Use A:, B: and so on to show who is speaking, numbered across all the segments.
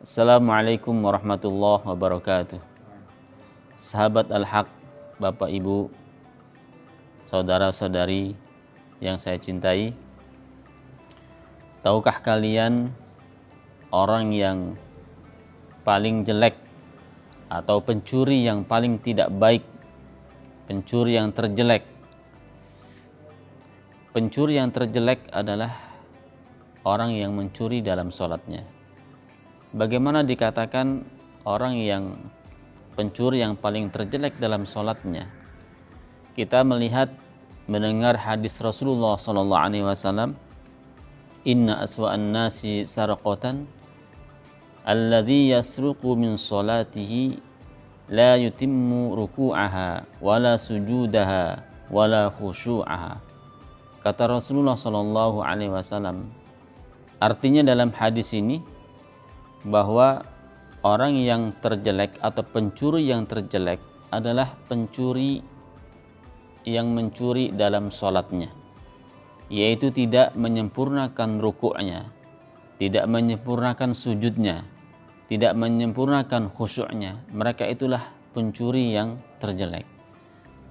A: Assalamualaikum warahmatullahi wabarakatuh. Sahabat Al-Haq, Bapak Ibu, saudara-saudari yang saya cintai, tahukah kalian orang yang paling jelek atau pencuri yang paling tidak baik, pencuri yang terjelek? Pencuri yang terjelek adalah orang yang mencuri dalam sholatnya. Bagaimana dikatakan orang yang pencuri yang paling terjelek dalam sholatnya? Kita mendengar hadis Rasulullah SAW, Inna aswa'an nasi sarqatan alladhi yasruqu min sholatihi la yutimmu ruku'aha wala sujudaha wala khusyu'aha. Kata Rasulullah SAW, artinya dalam hadis ini bahwa orang yang terjelek atau pencuri yang terjelek adalah pencuri yang mencuri dalam sholatnya, yaitu tidak menyempurnakan rukuknya, tidak menyempurnakan sujudnya, tidak menyempurnakan khusyuknya. Mereka itulah pencuri yang terjelek.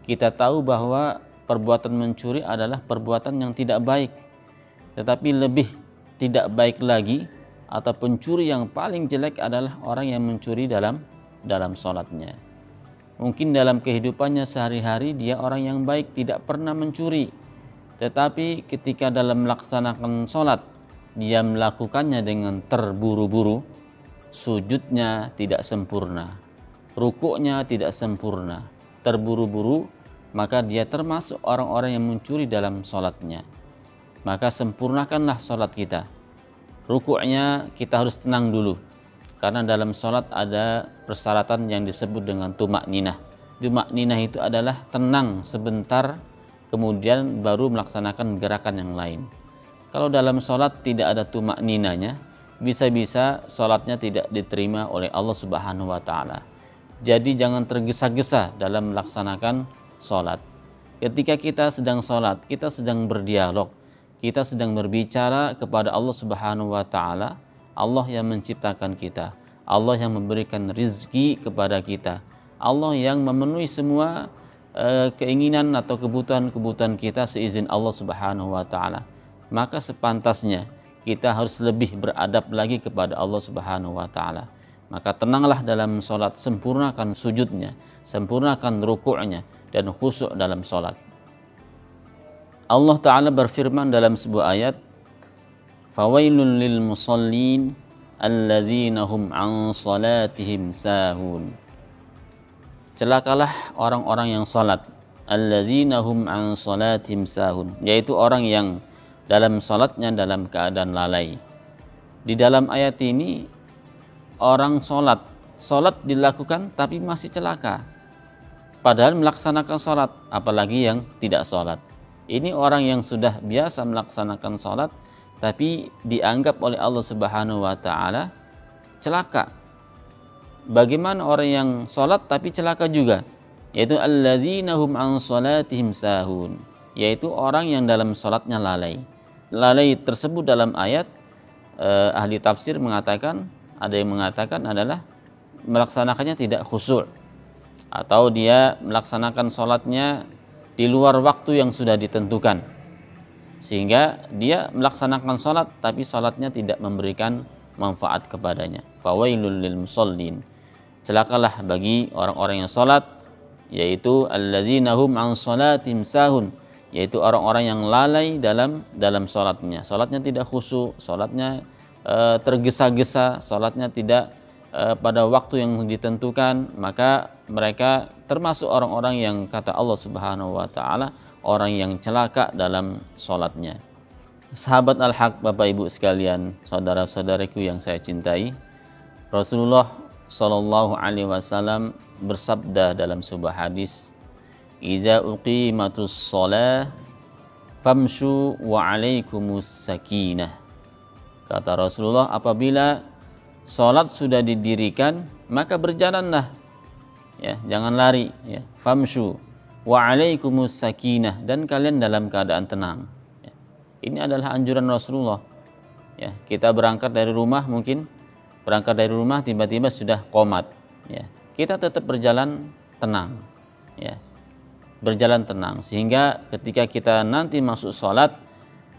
A: Kita tahu bahwa perbuatan mencuri adalah perbuatan yang tidak baik, tetapi lebih tidak baik lagi atau pencuri yang paling jelek adalah orang yang mencuri dalam sholatnya. Mungkin dalam kehidupannya sehari-hari dia orang yang baik, tidak pernah mencuri, tetapi ketika dalam melaksanakan sholat dia melakukannya dengan terburu-buru, sujudnya tidak sempurna, rukuknya tidak sempurna, terburu-buru, maka dia termasuk orang-orang yang mencuri dalam sholatnya. Maka sempurnakanlah sholat kita. Rukuknya kita harus tenang dulu, karena dalam sholat ada persyaratan yang disebut dengan tumakninah. Tumakninah itu adalah tenang sebentar, kemudian baru melaksanakan gerakan yang lain. Kalau dalam sholat tidak ada tumakninahnya, bisa-bisa sholatnya tidak diterima oleh Allah Subhanahu wa Ta'ala. Jadi jangan tergesa-gesa dalam melaksanakan sholat. Ketika kita sedang sholat, kita sedang berdialog, kita sedang berbicara kepada Allah Subhanahu wa Ta'ala, Allah yang menciptakan kita, Allah yang memberikan rizki kepada kita, Allah yang memenuhi semua keinginan atau kebutuhan-kebutuhan kita seizin Allah Subhanahu wa Ta'ala. Maka sepantasnya kita harus lebih beradab lagi kepada Allah Subhanahu wa Ta'ala. Maka tenanglah dalam sholat, sempurnakan sujudnya, sempurnakan rukuknya, dan khusyuk dalam sholat. Allah Ta'ala berfirman dalam sebuah ayat, fawailun lil musallin alladzina hum an salatihim sahun. Celakalah orang-orang yang salat, alladzina hum an salatihim sahun, yaitu orang yang dalam salatnya dalam keadaan lalai. Di dalam ayat ini orang salat dilakukan tapi masih celaka, padahal melaksanakan salat, apalagi yang tidak salat. Ini orang yang sudah biasa melaksanakan sholat, tapi dianggap oleh Allah Subhanahu wa Ta'ala celaka. Bagaimana orang yang sholat tapi celaka juga? Yaitu alladzina hum an sholatihim sahun, yaitu orang yang dalam sholatnya lalai. Lalai tersebut dalam ayat, ahli tafsir mengatakan, ada yang mengatakan adalah melaksanakannya tidak khusyuk, atau dia melaksanakan sholatnya di luar waktu yang sudah ditentukan, sehingga dia melaksanakan sholat tapi sholatnya tidak memberikan manfaat kepadanya. Fawailul lil musallin, celakalah bagi orang-orang yang sholat, yaitu alladzina hum an sholatim sahun, yaitu orang-orang yang lalai dalam sholatnya. Sholatnya tidak khusyuk, sholatnya tergesa-gesa, sholatnya tidak pada waktu yang ditentukan. Maka mereka termasuk orang-orang yang kata Allah Subhanahu wa Ta'ala, orang yang celaka dalam sholatnya. Sahabat Al-Haq, Bapak Ibu sekalian, saudara-saudariku yang saya cintai, Rasulullah Shallallahu Alaihi Wasallam bersabda dalam sebuah hadis, "Idza uqimatus shalah famshu wa alaikumus sakinah." Kata Rasulullah, apabila sholat sudah didirikan, maka berjalanlah, ya, jangan lari, ya. Famshu wa alaikumus sakinah, dan kalian dalam keadaan tenang. Ya. Ini adalah anjuran Rasulullah. Ya, kita berangkat dari rumah mungkin berangkat dari rumah tiba-tiba sudah qomat, ya. Kita tetap berjalan tenang, ya. Berjalan tenang sehingga ketika kita nanti masuk sholat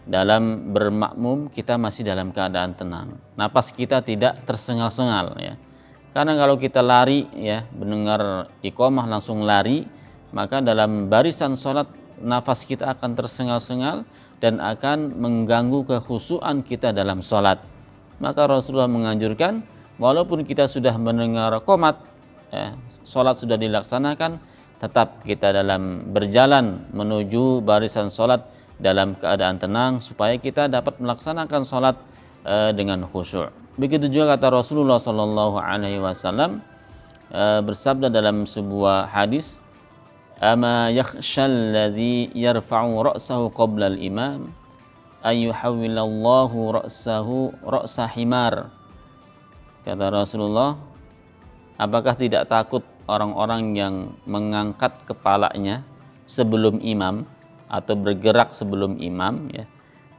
A: dalam bermakmum kita masih dalam keadaan tenang. Napas kita tidak tersengal-sengal, ya. Karena kalau kita lari, ya, mendengar iqamah langsung lari, maka dalam barisan sholat nafas kita akan tersengal-sengal dan akan mengganggu kekhusyuan kita dalam sholat. Maka Rasulullah menganjurkan, walaupun kita sudah mendengar qomat, ya, sholat sudah dilaksanakan, tetap kita dalam berjalan menuju barisan sholat dalam keadaan tenang supaya kita dapat melaksanakan sholat dengan khusyuk. Begitu juga kata Rasulullah Sallallahu Alaihi Wasallam bersabda dalam sebuah hadis, "Ama yakhshal ladzi yarfa'u ra'sahu qabla al-imam ayyuhawwilallahu ra'sahu ra'sa himar." Kata Rasulullah, apakah tidak takut orang-orang yang mengangkat kepalanya sebelum imam atau bergerak sebelum imam, ya.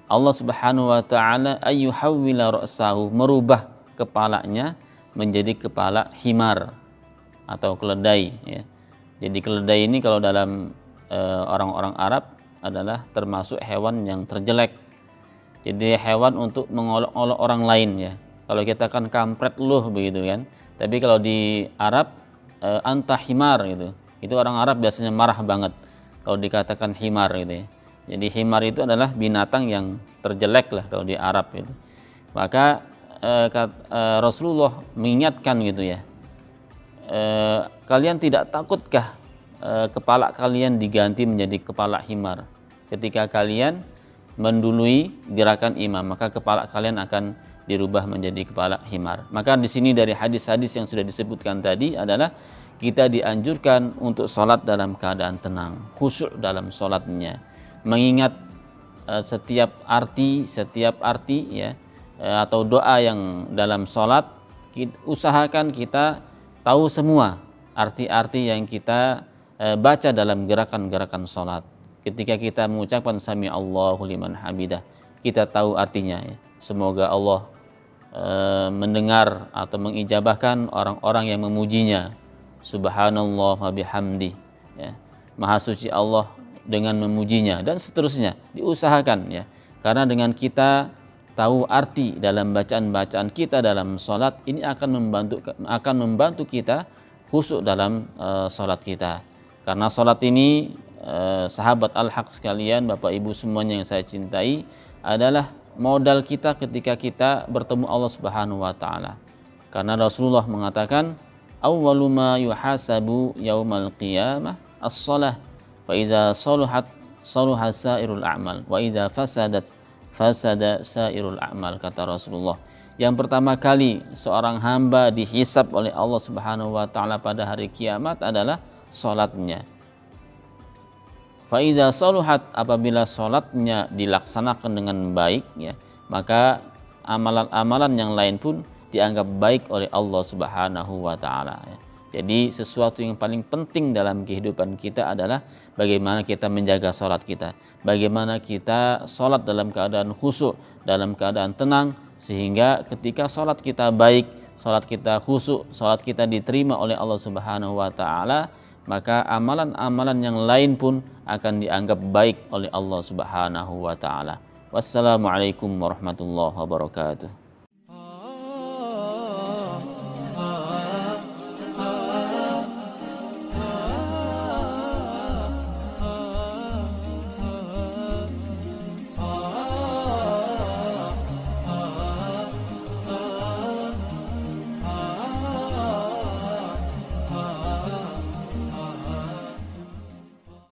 A: Allah Subhanahu wa taala ayyuhawwila ra'sahu, merubah kepalanya menjadi kepala himar atau keledai, ya. Jadi keledai ini kalau dalam orang-orang Arab adalah termasuk hewan yang terjelek. Jadi hewan untuk mengolok-olok orang lain, ya. Kalau kita kan kampret luh begitu kan. Tapi kalau di Arab anta himar gitu. Itu orang Arab biasanya marah banget kalau dikatakan himar gitu, ya. Jadi himar itu adalah binatang yang terjelek lah kalau di Arab itu. Maka Rasulullah mengingatkan gitu, ya. Kalian tidak takutkah kepala kalian diganti menjadi kepala himar? Ketika kalian mendului gerakan imam, maka kepala kalian akan dirubah menjadi kepala himar. Maka di sini dari hadis-hadis yang sudah disebutkan tadi adalah kita dianjurkan untuk sholat dalam keadaan tenang, khusyuk dalam sholatnya, mengingat setiap arti ya, atau doa yang dalam sholat. Usahakan kita tahu semua arti-arti yang kita baca dalam gerakan-gerakan sholat. Ketika kita mengucapkan sami Allahu liman hamidah, kita tahu artinya, ya. Semoga Allah mendengar atau mengijabahkan orang-orang yang memujinya. Subhanallah wa bihamdi, ya. Maha suci Allah dengan memujinya, dan seterusnya. Diusahakan, ya. Karena dengan kita tahu arti dalam bacaan-bacaan kita dalam sholat, ini akan membantu kita khusyuk dalam sholat kita. Karena sholat ini, sahabat al-haq sekalian, Bapak Ibu semuanya yang saya cintai, adalah modal kita ketika kita bertemu Allah Subhanahu wa taala. Karena Rasulullah mengatakan, awwalu ma yuhasabu yaumal qiyamah as-shalah, fa idza saluhat saluha sairul a'mal, wa idza fasadat fasada sairul a'mal, kata Rasulullah. Yang pertama kali seorang hamba dihisab oleh Allah Subhanahu wa taala pada hari kiamat adalah salatnya. Fa idza saluhat, apabila salatnya dilaksanakan dengan baik, ya, maka amalan-amalan yang lain pun dianggap baik oleh Allah Subhanahu wa taala, ya. Jadi sesuatu yang paling penting dalam kehidupan kita adalah bagaimana kita menjaga salat kita, bagaimana kita salat dalam keadaan khusyuk, dalam keadaan tenang, sehingga ketika salat kita baik, salat kita khusyuk, salat kita diterima oleh Allah Subhanahu wa taala, maka amalan-amalan yang lain pun akan dianggap baik oleh Allah Subhanahu wa taala. Wassalamualaikum warahmatullahi wabarakatuh.